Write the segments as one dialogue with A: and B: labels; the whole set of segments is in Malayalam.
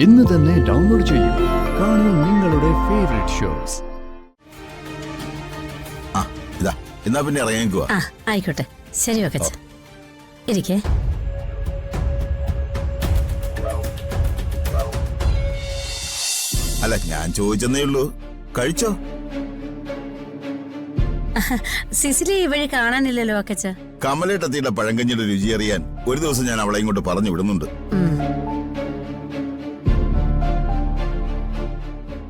A: ഇന്ന് തന്നെ ഡൗൺലോഡ് ചെയ്യൂ. കാണൂ നിങ്ങളുടെ ഫേവറേറ്റ് ഷോസ്.
B: എന്നാ പിന്നെ ഇറങ്ങിക്കുക.
C: ആയിക്കോട്ടെ, ശരി ഓക്കെ ഇരിക്കേ.
B: അല്ല, ഞാൻ ചോദിച്ചെന്നേ ഉള്ളൂ. കഴിച്ചോ?
C: സിസിലി ഈ വഴി കാണാനില്ലല്ലോ അക്കച്ച.
B: കമലേട്ടത്തിയുടെ പഴങ്കഞ്ഞിയുടെ രുചി അറിയാൻ ഒരു ദിവസം ഞാൻ അവളെ ഇങ്ങോട്ട് പറഞ്ഞു വിടുന്നുണ്ട്.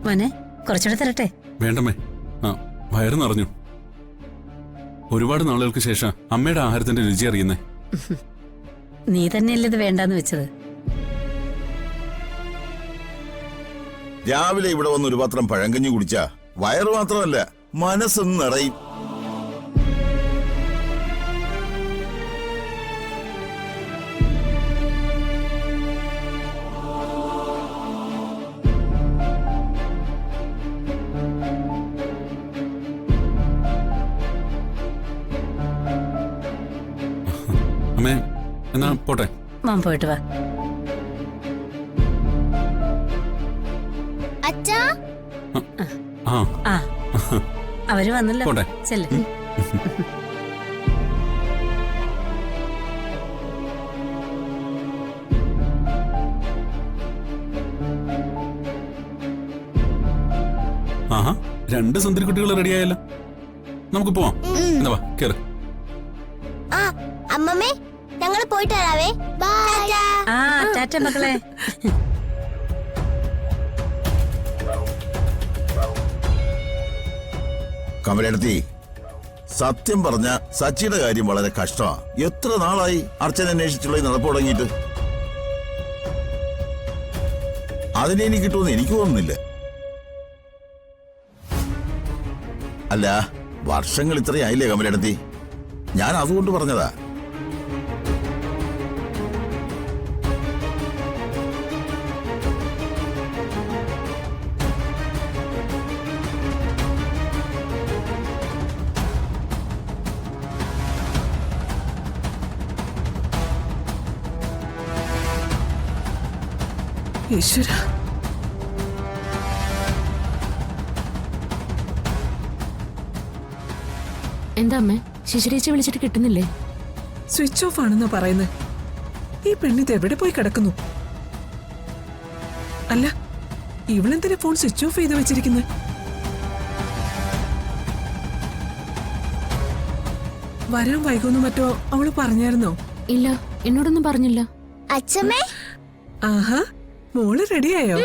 C: മോനെ, കുറച്ചുകൂടെ തരട്ടെ?
D: വേണ്ടമ്മേ, വയറ് നിറഞ്ഞു. ഒരുപാട് നാളുകൾക്ക് ശേഷം അമ്മയുടെ ആഹാരത്തിന്റെ രുചി അറിയുന്നേ.
C: നീ തന്നെയല്ലേ ഇത് വേണ്ടാന്ന് വെച്ചത്?
B: രാവിലെ ഇവിടെ വന്ന് ഒരു പാത്രം പഴങ്കഞ്ഞി കുടിച്ചാ വയറ് മാത്രമല്ല, മനസ്സും നിറയും.
D: അമ്മേ, എന്നാ പോട്ടെ.
C: മോൻ പോയിട്ട് വാ. അവര് വന്നല്ലോ, ചെല്ല്.
D: ആഹാ, 2 സുന്ദരി കുട്ടികൾ റെഡിയായല്ലോ. നമുക്ക് പോവാം. എന്താ, കേറ്.
E: അമ്മമ്മേ, ഞങ്ങൾ പോയിട്ട് വരാവേ.
C: ടാറ്റ മക്കളെ.
B: കമലേട്ടത്തി, സത്യം പറഞ്ഞ സച്ചിയുടെ കാര്യം വളരെ കഷ്ടമാ. എത്ര നാളായി അർച്ചന അന്വേഷിച്ചുള്ള നടപ്പ് തുടങ്ങിയിട്ട്. അതിനെ ഇനി കിട്ടുമെന്ന് എനിക്ക് തോന്നുന്നില്ല. അല്ല, വർഷങ്ങൾ ഇത്രയായില്ലേ കമലേട്ടത്തി? ഞാൻ അതുകൊണ്ട് പറഞ്ഞതാ.
F: ഈശ്വര,
G: എന്താ അമ്മേ, ശിശിരേച്ചി വിളിച്ചിട്ട് കിട്ടുന്നില്ലേ?
F: സ്വിച്ച് ഓഫ് ആണെന്നാ പറയുന്നത്. ഈ പെണ്ണിത് എവിടെ പോയി കിടക്കുന്നു? അല്ല, ഇവളെന്തിനാ ഫോൺ സ്വിച്ച് ഓഫ് ചെയ്ത് വെച്ചിരിക്കുന്നത്? വരാൻ വൈകുന്നു മറ്റോ അവള് പറഞ്ഞായിരുന്നോ?
G: ഇല്ല, എന്നോടൊന്നും പറഞ്ഞില്ല.
E: അച്ഛമ്മേ,
F: ആഹാ, മോള് റെഡിയായോ?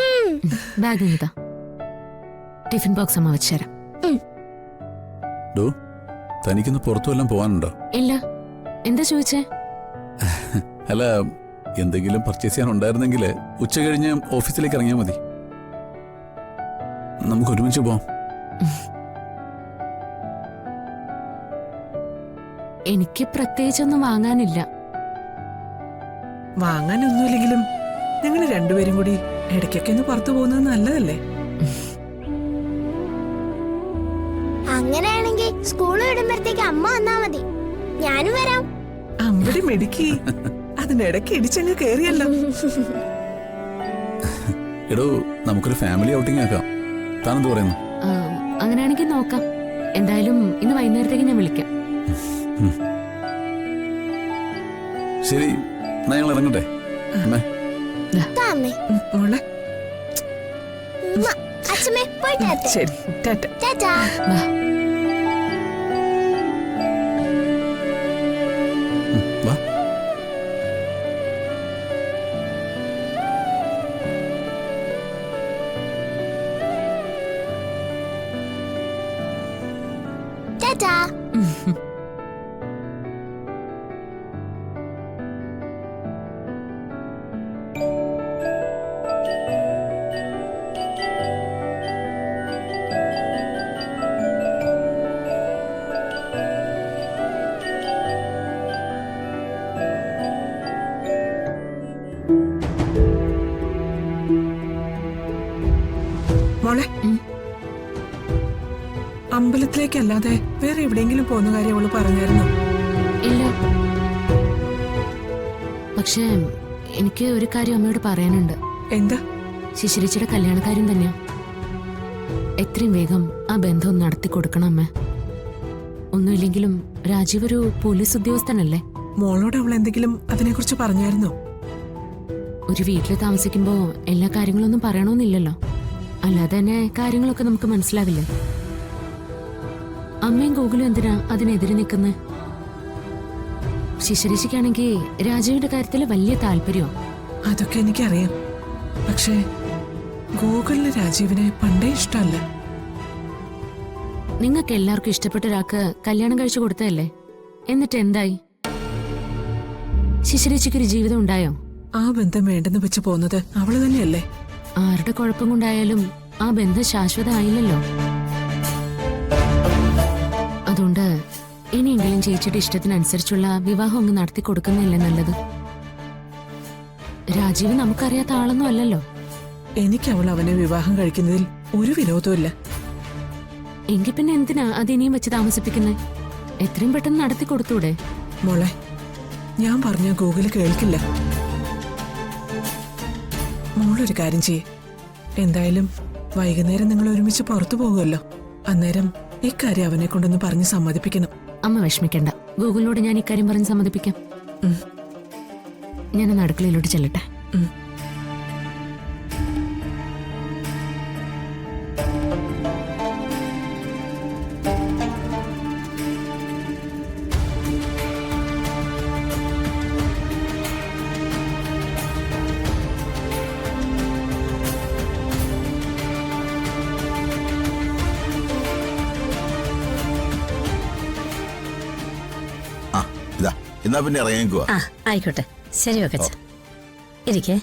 G: ബാഗ് ഇതാ, ടിഫിൻ ബോക്സ് അമ്മ വെച്ചുതരാം.
H: തനിക്കൊന്ന് പുറത്തു വല്ലതും പോവാനുണ്ടോ?
G: ഇല്ല. എന്താ ചോദിച്ചേ?
H: അല്ല, എന്തെങ്കിലും പർച്ചേസ് ചെയ്യാൻ ഉണ്ടായിരുന്നെങ്കിൽ ഉച്ച കഴിഞ്ഞ് ഓഫീസിലേക്ക് ഇറങ്ങിയാൽ മതി. നമുക്ക് ഒരുമിച്ച് പോവാം.
G: എനിക്ക് പ്രത്യേകിച്ചൊന്നും വാങ്ങാനില്ല.
F: വാങ്ങാനൊന്നുമില്ലെങ്കിലും ഞങ്ങൾ രണ്ടുപേരും കൂടി ഇടയ്ക്കൊക്കെ ഒന്ന് പുറത്തു പോകുന്നത് നല്ലതല്ലേ?
E: അങ്ങനെയാണെങ്കിൽ സ്കൂൾ വിടുമ്പോഴത്തേക്ക് അമ്മ വന്നാ മതി. ഞാനും വരാം.
F: അമ്പടി മെടുക്കി, അതിനിടയ്ക്ക് ഇടിച്ചങ്ങ് കേറിയല്ലോ.
H: എടോ, നമുക്കൊരു ഫാമിലി ഔട്ടിംഗ് ആക്കാം. താനെന്ത് പറയുന്നു?
G: അങ്ങനെയാണെങ്കിൽ നോക്കാം. എന്തായാലും ഇന്ന് വൈകുന്നേരത്തേക്ക് ഞാൻ വിളിക്കാം.
H: ശരി, ഞങ്ങൾ ഇറങ്ങട്ടെ.
F: മോളെ,
E: അച്ഛമ്മേ, പോയിട്ട്
F: ശരി, ടാറ്റ.
E: ടാറ്റാ.
H: വാ.
E: ടാറ്റാ.
F: മോളെ, അമ്പലത്തിലേക്കല്ലാതെ വേറെ എവിടെയെങ്കിലും പോകുന്ന കാര്യം അവള് പറഞ്ഞായിരുന്നു?
G: ഇല്ല. പക്ഷേ എനിക്ക് ഒരു കാര്യം അമ്മയോട് പറയാനുണ്ട്.
F: എന്താ?
G: ശിശിരിച്ചിയുടെ കല്യാണക്കാരും തന്നെയാ. എത്രയും വേഗം ആ ബന്ധം ഒന്ന് നടത്തി കൊടുക്കണം അമ്മ. ഒന്നുമില്ലെങ്കിലും രാജീവ് ഒരു പോലീസ് ഉദ്യോഗസ്ഥനല്ലേ?
F: മോളോട് അവൾ എന്തെങ്കിലും അതിനെക്കുറിച്ച് പറഞ്ഞായിരുന്നോ?
G: ഒരു വീട്ടിൽ താമസിക്കുമ്പോ എല്ലാ കാര്യങ്ങളൊന്നും പറയണമെന്നില്ലല്ലോ. അല്ലാതെ തന്നെ കാര്യങ്ങളൊക്കെ നമുക്ക് മനസ്സിലാവില്ലേ? അമ്മയും ഗോകുലും എന്തിനാ അതിനെതിരെ നിൽക്കുന്നത്? ശിശിരിക്കാണെങ്കിൽ രാജീവിന്റെ കാര്യത്തിൽ വലിയ താല്പര്യമോ?
F: അതൊക്കെ എനിക്കറിയാം. പക്ഷേ ഗോകുലിന് രാജീവിനെ പണ്ടേ ഇഷ്ടമല്ല.
G: നിങ്ങൾക്ക് എല്ലാവർക്കും ഇഷ്ടപ്പെട്ട ഒരാൾക്ക് കല്യാണം കഴിച്ചു കൊടുത്തതല്ലേ? എന്നിട്ട് എന്തായി? ശിശിരിച്ചയ്ക്കൊരു ജീവിതം ഉണ്ടായോ?
F: ആ ബന്ധം വേണ്ടെന്ന് വെച്ച് പോകുന്നത് അവള് തന്നെയല്ലേ?
G: ആരുടെ കുഴപ്പം കൊണ്ടായാലും ആ ബന്ധം ശാശ്വതമായില്ലല്ലോ. അതുകൊണ്ട് ഇനിയെങ്കിലും ചേച്ചിയുടെ ഇഷ്ടത്തിനനുസരിച്ചുള്ള വിവാഹം അങ്ങ് നടത്തി കൊടുക്കുന്നതല്ലേ നല്ലത്? രാജീവ് നമുക്കറിയാത്ത ആളൊന്നും അല്ലല്ലോ.
F: എനിക്ക് അവൾ അവനെ വിവാഹം കഴിക്കുന്നതിൽ ഒരു വിരോധമില്ല.
G: എങ്കിൽ പിന്നെ എന്തിനാ അത് ഇനിയും വെച്ച് താമസിപ്പിക്കുന്നത്? എത്രയും പെട്ടെന്ന് നടത്തി കൊടുത്തൂടെ?
F: മോളെ, ഞാൻ പറഞ്ഞ ഗോകുല് കേൾക്കില്ല. മോളൊരു കാര്യം ചെയ്യേ. എന്തായാലും വൈകുന്നേരം നിങ്ങൾ ഒരുമിച്ച് പുറത്തു പോകുമല്ലോ. അന്നേരം ഇക്കാര്യം അവനെ കൊണ്ടൊന്ന് പറഞ്ഞ് സമ്മതിപ്പിക്കണം.
G: അമ്മ വിഷമിക്കണ്ട. ഗൂഗിളിനോട് ഞാൻ ഇക്കാര്യം പറഞ്ഞ് സമ്മതിപ്പിക്കാം. ഞാൻ അടുക്കളയിലോട്ട് ചെല്ലട്ടെ.
B: ആ ഇതാ എന്നാ പിന്നെ ഇറങ്ങിക്കുവാ.
C: ആ ആയിക്കോട്ടെ. ശരി വെക്കച്ച. ഇരിക്കേ.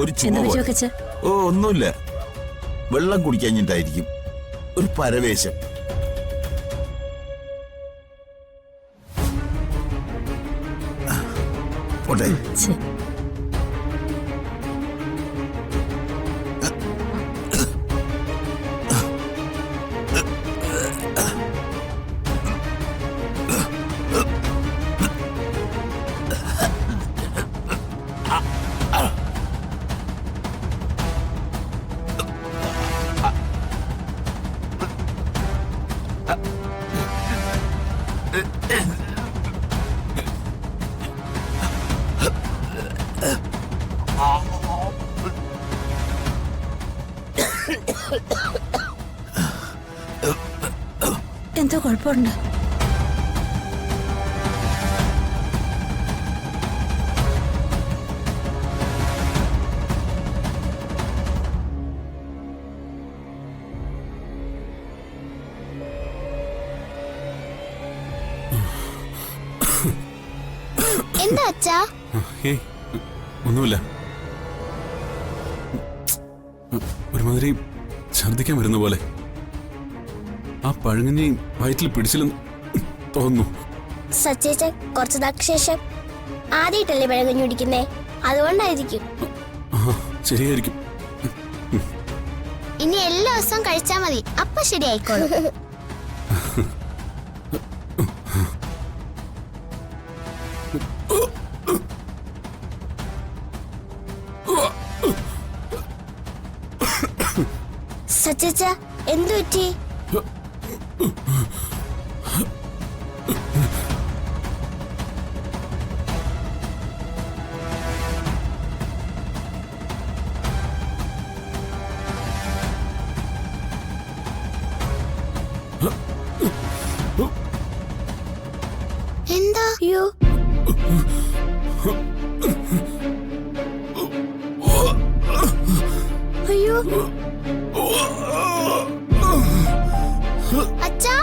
B: ഒരു ചുമ
C: എന്താ
B: പോലെ.
C: വെക്കച്ച?
B: ഓ ഒന്നുമില്ല, വെള്ളം കുടിക്കാഞ്ഞിട്ടായിരിക്കും. ഒരു പരവേശം. പോട്ടെ.
C: എന്തോ കുഴപ്പമുണ്ട്?
E: എന്താ അച്ഛാ?
D: ഏയ് ഒന്നുമില്ല. ഒരുമാതിരി ഛർദിക്കാൻ വരുന്ന പോലെ. ആ പഴങ്ങഞ്ഞി വയറ്റിൽ പിടിച്ചില്ലെന്ന് തോന്നുന്നു.
E: സച്ചേച്ച കുറച്ചു നാൾക്ക് ശേഷം ആദ്യമായിട്ടല്ലേ പഴകഞ്ഞു കുടിക്കുന്നേ, അതുകൊണ്ടായിരിക്കും.
D: ആ ശരിയായിരിക്കും.
E: ഇനി എല്ലാ ദിവസവും കഴിച്ചാ മതി, അപ്പൊ ശരിയായിക്കോളും. സച്ചേച്ച എന്തു പറ്റി? എന്താ? അയ്യോ അയ്യോ അച്ഛാ,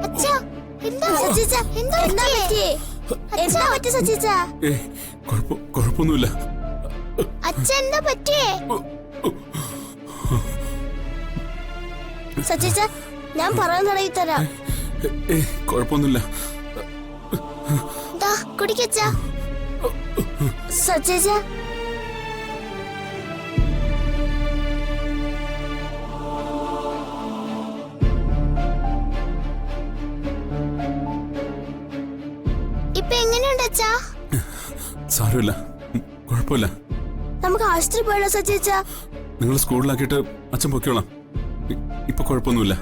E: അച്ഛാ എന്താ? സച്ചേച്ച എന്താ പറ്റിയേ? എന്താ പറ്റി സച്ചേച്ച?
D: ഏയ് കുഴപ്പമൊന്നുമില്ല.
E: അച്ഛ എന്താ പറ്റിയേ? സച്ചേച്ച ഞാൻ പറയാൻ തുടങ്ങി തരാം.
D: ഏയ് കുഴപ്പമൊന്നുമില്ല.
E: കുടിക്കച്ച. സച്ചേച്ച ഇപ്പൊ എങ്ങനെയുണ്ട് അച്ഛാ?
D: സാരമില്ല, കുഴപ്പമില്ല.
E: നമുക്ക് ആശുപത്രി പോയല്ലോ സച്ചേച്ചാ.
D: നിങ്ങൾ സ്കൂളിലാക്കിയിട്ട് അച്ഛൻ പൊയ്ക്കോളാം. ഇപ്പൊ കുഴപ്പമൊന്നുമില്ല.